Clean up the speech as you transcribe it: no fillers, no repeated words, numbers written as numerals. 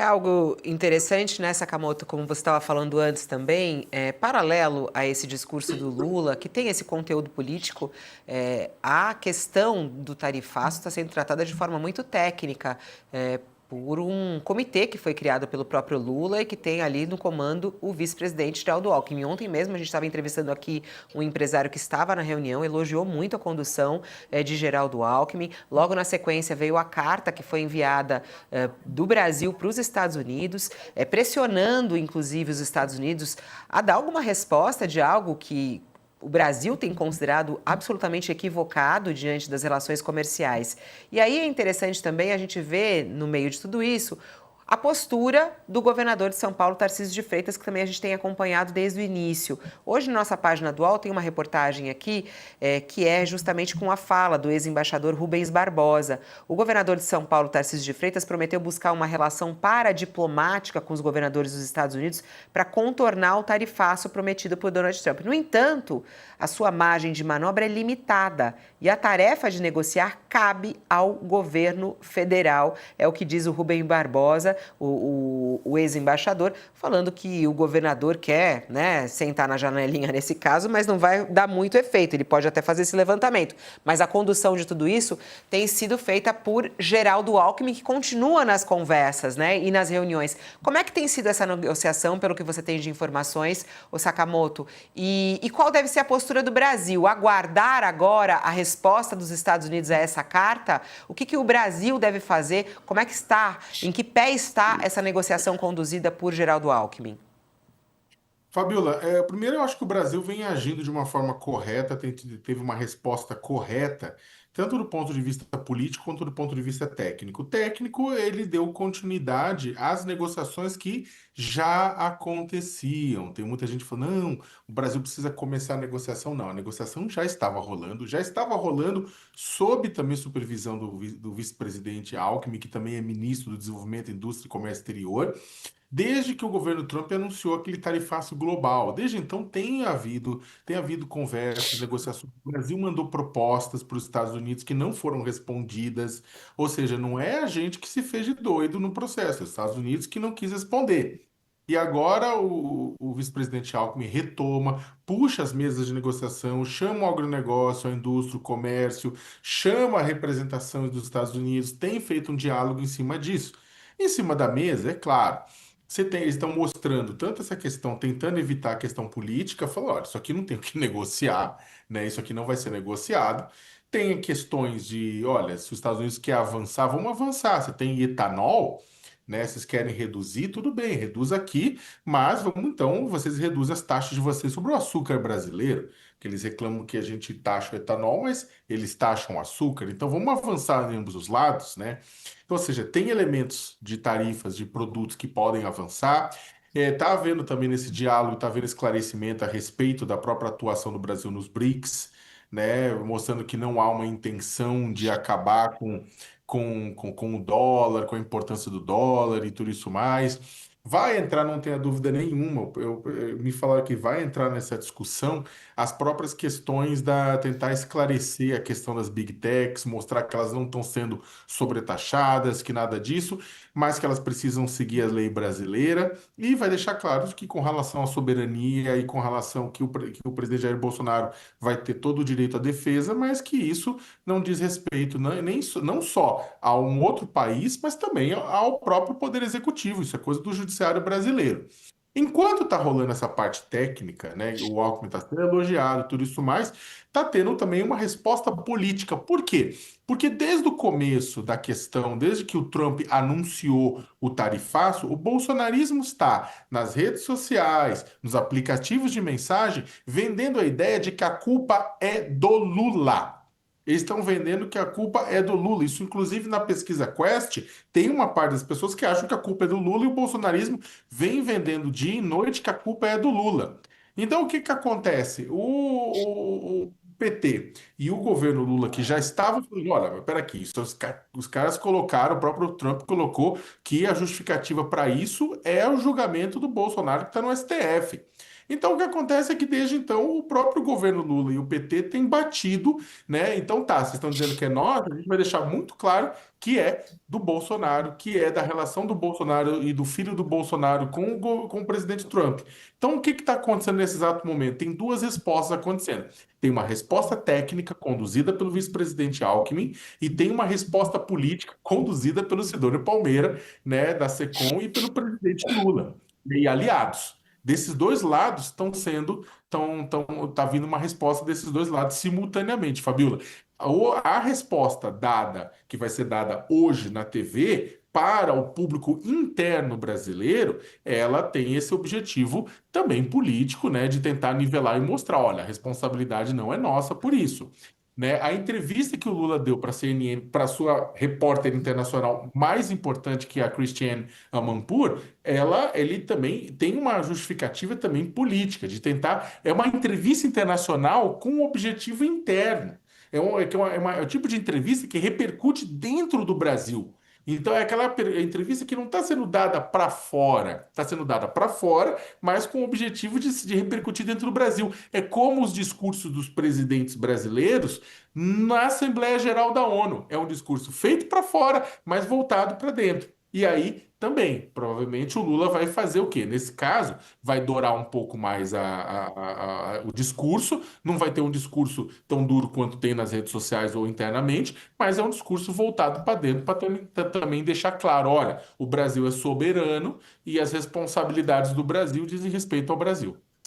É algo interessante, né, Sakamoto, como você estava falando antes também, paralelo a esse discurso do Lula, que tem esse conteúdo político, a questão do tarifaço está sendo tratada de forma muito técnica, por um comitê que foi criado pelo próprio Lula e que tem ali no comando o vice-presidente Geraldo Alckmin. Ontem mesmo a gente estava entrevistando aqui um empresário que estava na reunião, elogiou muito a condução de Geraldo Alckmin. Logo na sequência veio a carta que foi enviada do Brasil para os Estados Unidos, pressionando inclusive os Estados Unidos a dar alguma resposta de algo que o Brasil tem considerado absolutamente equivocado diante das relações comerciais. E aí é interessante também a gente ver, no meio de tudo isso, a postura do governador de São Paulo, Tarcísio de Freitas, que também a gente tem acompanhado desde o início. Hoje, na nossa página do UOL, tem uma reportagem aqui que é justamente com a fala do ex-embaixador Rubens Barbosa. O governador de São Paulo, Tarcísio de Freitas, prometeu buscar uma relação paradiplomática com os governadores dos Estados Unidos para contornar o tarifaço prometido por Donald Trump. No entanto, a sua margem de manobra é limitada e a tarefa de negociar cabe ao governo federal, é o que diz o Rubem Barbosa, o ex-embaixador, falando que o governador quer, né, sentar na janelinha nesse caso, mas não vai dar muito efeito. Ele pode até fazer esse levantamento. Mas a condução de tudo isso tem sido feita por Geraldo Alckmin, que continua nas conversas, né, e nas reuniões. Como é que tem sido essa negociação, pelo que você tem de informações, o Sakamoto? E qual deve ser a postura do Brasil? Aguardar agora a resposta dos Estados Unidos a essa carta? O que o Brasil deve fazer? Como é que está? Em que pé está essa negociação conduzida por Geraldo Alckmin? Fabiola, primeiro eu acho que o Brasil vem agindo de uma forma correta, teve uma resposta correta, tanto do ponto de vista político quanto do ponto de vista técnico. O técnico, ele deu continuidade às negociações que já aconteciam. Tem muita gente falando, não, o Brasil precisa começar a negociação. Não, a negociação já estava rolando sob também supervisão do vice-presidente Alckmin, que também é ministro do Desenvolvimento, Indústria e Comércio Exterior. Desde que o governo Trump anunciou aquele tarifaço global, desde então tem havido conversas, negociações. O Brasil mandou propostas para os Estados Unidos que não foram respondidas, ou seja, não é a gente que se fez de doido no processo, é os Estados Unidos que não quis responder. E agora o vice-presidente Alckmin retoma, puxa as mesas de negociação, chama o agronegócio, a indústria, o comércio, chama a representação dos Estados Unidos, tem feito um diálogo em cima disso. Em cima da mesa, é claro. Eles estão mostrando tanto essa questão, tentando evitar a questão política, falou, olha, isso aqui não tem o que negociar, né? Isso aqui não vai ser negociado. Tem questões de, olha, se os Estados Unidos quer avançar, vamos avançar. Você tem etanol, né? Vocês querem reduzir, tudo bem, reduz aqui, mas vamos então, vocês reduzem as taxas de vocês sobre o açúcar brasileiro, que eles reclamam que a gente taxa o etanol, mas eles taxam o açúcar. Então vamos avançar em ambos os lados, né? Então, ou seja, tem elementos de tarifas de produtos que podem avançar. Está havendo também nesse diálogo, está havendo esclarecimento a respeito da própria atuação do Brasil nos BRICS, né, mostrando que não há uma intenção de acabar com o dólar, com a importância do dólar e tudo isso mais. Vai entrar, não tenha dúvida nenhuma. Me falaram que vai entrar nessa discussão as próprias questões da tentar esclarecer a questão das big techs, mostrar que elas não estão sendo sobretaxadas, que nada disso, mas que elas precisam seguir a lei brasileira e vai deixar claro que com relação à soberania e com relação que o presidente Jair Bolsonaro vai ter todo o direito à defesa, mas que isso não diz respeito não só a um outro país, mas também ao próprio Poder Executivo. Isso é coisa do Judiciário brasileiro. Enquanto está rolando essa parte técnica, né, o Alckmin está sendo elogiado, tudo isso mais, está tendo também uma resposta política. Por quê? Porque desde o começo da questão, desde que o Trump anunciou o tarifaço, o bolsonarismo está nas redes sociais, nos aplicativos de mensagem, vendendo a ideia de que a culpa é do Lula. Eles estão vendendo que a culpa é do Lula. Isso, inclusive, na pesquisa Quest, tem uma parte das pessoas que acham que a culpa é do Lula e o bolsonarismo vem vendendo dia e noite que a culpa é do Lula. Então, o que que acontece? O PT e o governo Lula, que já estavam falando, olha, mas peraí, os caras colocaram, o próprio Trump colocou que a justificativa para isso é o julgamento do Bolsonaro que está no STF. Então, o que acontece é que desde então o próprio governo Lula e o PT têm batido, né? Então tá, vocês estão dizendo que é nós, a gente vai deixar muito claro que é do Bolsonaro, que é da relação do Bolsonaro e do filho do Bolsonaro com o presidente Trump. Então, o que está acontecendo nesse exato momento? Tem duas respostas acontecendo. Tem uma resposta técnica conduzida pelo vice-presidente Alckmin e tem uma resposta política conduzida pelo Sidônio Palmeira, né, da SECOM e pelo presidente Lula e aliados. Desses dois lados estão sendo, tá vindo uma resposta desses dois lados simultaneamente, Fabiola. A resposta dada, que vai ser dada hoje na TV, para o público interno brasileiro, ela tem esse objetivo também político, né, de tentar nivelar e mostrar, olha, a responsabilidade não é nossa por isso. Né? A entrevista que o Lula deu para a CNN, para a sua repórter internacional mais importante, que é a Christiane Amanpour, ele também tem uma justificativa também política, de tentar. É uma entrevista internacional com um objetivo interno. É o tipo de entrevista que repercute dentro do Brasil. Então, é aquela entrevista que não está sendo dada para fora, está sendo dada para fora, mas com o objetivo de repercutir dentro do Brasil. É como os discursos dos presidentes brasileiros na Assembleia Geral da ONU. É um discurso feito para fora, mas voltado para dentro. E aí também, provavelmente o Lula vai fazer o quê? Nesse caso, vai dourar um pouco mais o discurso, não vai ter um discurso tão duro quanto tem nas redes sociais ou internamente, mas é um discurso voltado para dentro para também deixar claro: olha, o Brasil é soberano e as responsabilidades do Brasil dizem respeito ao Brasil.